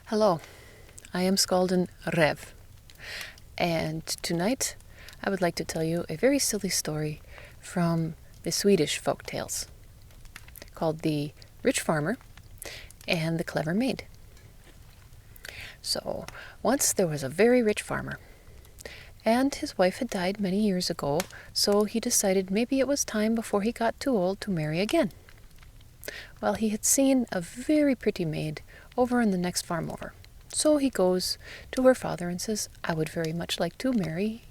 Hello, I am Skalden Rev, and tonight I would like to tell you a very silly story from the Swedish folk tales called The Rich Farmer and the Clever Maid. So, once there was a very rich farmer, and his wife had died many years ago, so he decided maybe it was time before he got too old to marry again. Well, he had seen a very pretty maid over in the next farm over. So he goes to her father and says, I would very much like to marry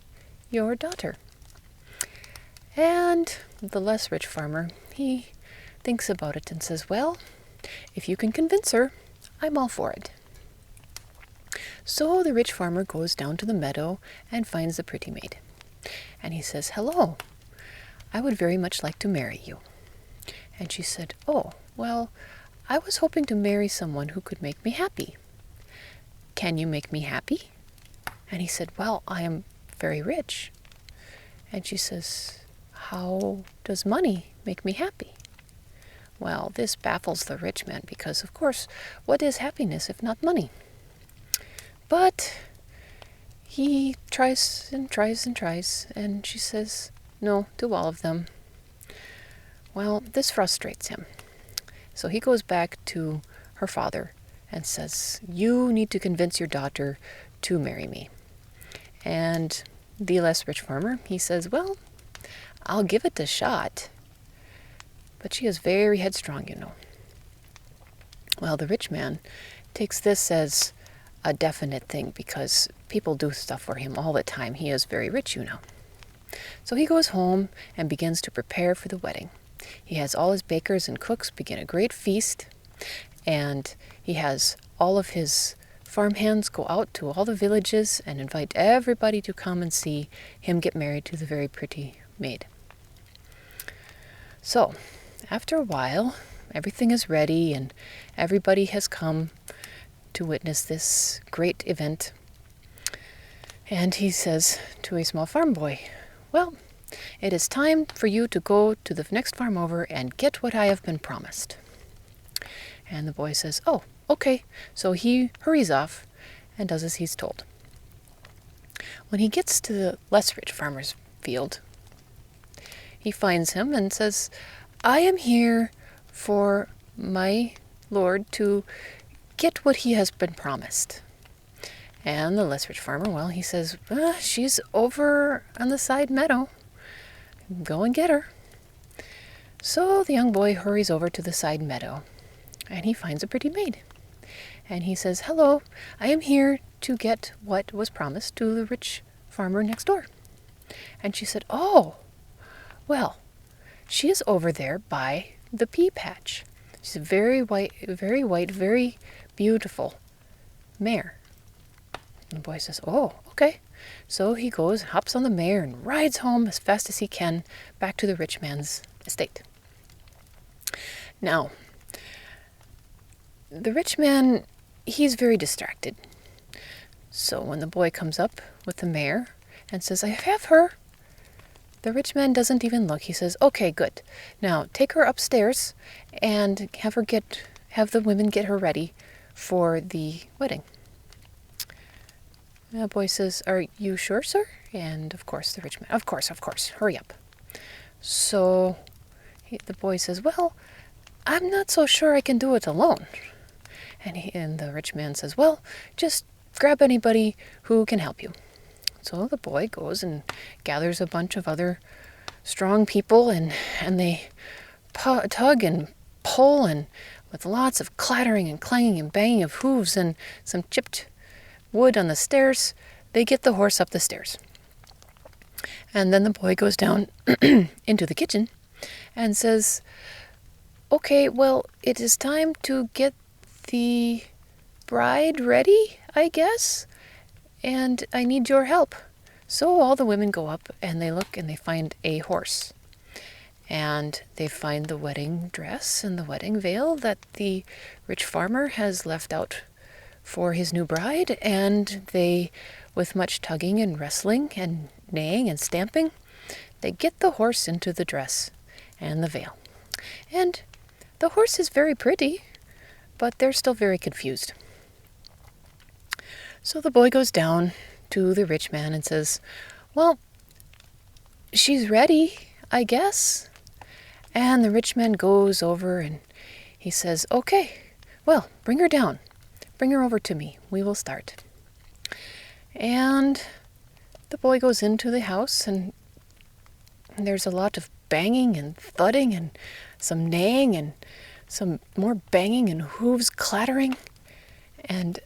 your daughter. And the less rich farmer, he thinks about it and says, well, if you can convince her, I'm all for it. So the rich farmer goes down to the meadow and finds the pretty maid. And he says, hello, I would very much like to marry you. And she said, oh, well, I was hoping to marry someone who could make me happy. Can you make me happy? And he said, well, I am very rich. And she says, how does money make me happy? Well, this baffles the rich man because, of course, what is happiness if not money? But he tries and tries and tries, and she says, no, do all of them. Well, this frustrates him. So he goes back to her father and says, you need to convince your daughter to marry me. And the less rich farmer, he says, well, I'll give it a shot. But she is very headstrong, you know. Well, the rich man takes this as a definite thing because people do stuff for him all the time. He is very rich, you know. So he goes home and begins to prepare for the wedding. He has all his bakers and cooks begin a great feast, and he has all of his farmhands go out to all the villages and invite everybody to come and see him get married to the very pretty maid. So, after a while, everything is ready and everybody has come to witness this great event. And he says to a small farm boy, well, it is time for you to go to the next farm over and get what I have been promised. And the boy says, oh, okay. So he hurries off and does as he's told. When he gets to the less rich farmer's field, he finds him and says, I am here for my lord to get what he has been promised. And the less rich farmer, well, he says, she's over on the side meadow. Go and get her. So the young boy hurries over to the side meadow, and he finds a pretty maid. And he says, hello, I am here to get what was promised to the rich farmer next door. And she said, oh, well, she is over there by the pea patch. She's a very white, very beautiful mare. And the boy says, oh, okay. So he goes, hops on the mare, and rides home as fast as he can back to the rich man's estate. Now, the rich man, he's very distracted. So when the boy comes up with the mare and says, I have her, the rich man doesn't even look. He says, okay, good. Now take her upstairs and have the women get her ready for the wedding. The boy says, are you sure, sir? And of course, the rich man, of course, hurry up. So the boy says, well, I'm not so sure I can do it alone. And the rich man says, well, just grab anybody who can help you. So the boy goes and gathers a bunch of other strong people, and they tug and pull, and with lots of clattering and clanging and banging of hooves and some chipped wood on the stairs, they get the horse up the stairs. And then the boy goes down into the kitchen and says, okay, well, it is time to get the bride ready, I guess, and I need your help. So all the women go up and they look and they find a horse. And they find the wedding dress and the wedding veil that the rich farmer has left out for his new bride, and they, with much tugging and wrestling and neighing and stamping, they get the horse into the dress and the veil. And the horse is very pretty, but they're still very confused. So the boy goes down to the rich man and says, "Well, she's ready, I guess." And the rich man goes over and he says, "Okay, well, bring her down. Bring her over to me. We will start." And the boy goes into the house, and there's a lot of banging and thudding and some neighing and some more banging and hooves clattering. And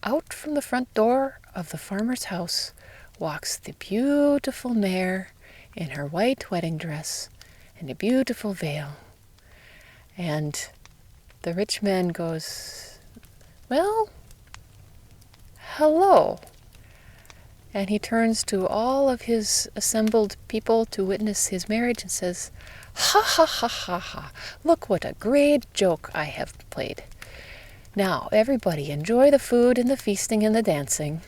out from the front door of the farmer's house walks the beautiful mare in her white wedding dress and a beautiful veil. And the rich man goes, "Well, hello." And he turns to all of his assembled people to witness his marriage and says, "Ha ha ha ha ha, look what a great joke I have played. Now, everybody enjoy the food and the feasting and the dancing."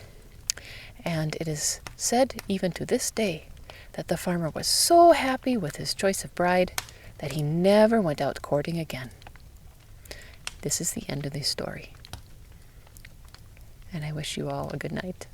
And it is said even to this day that the farmer was so happy with his choice of bride that he never went out courting again. This is the end of the story. And I wish you all a good night.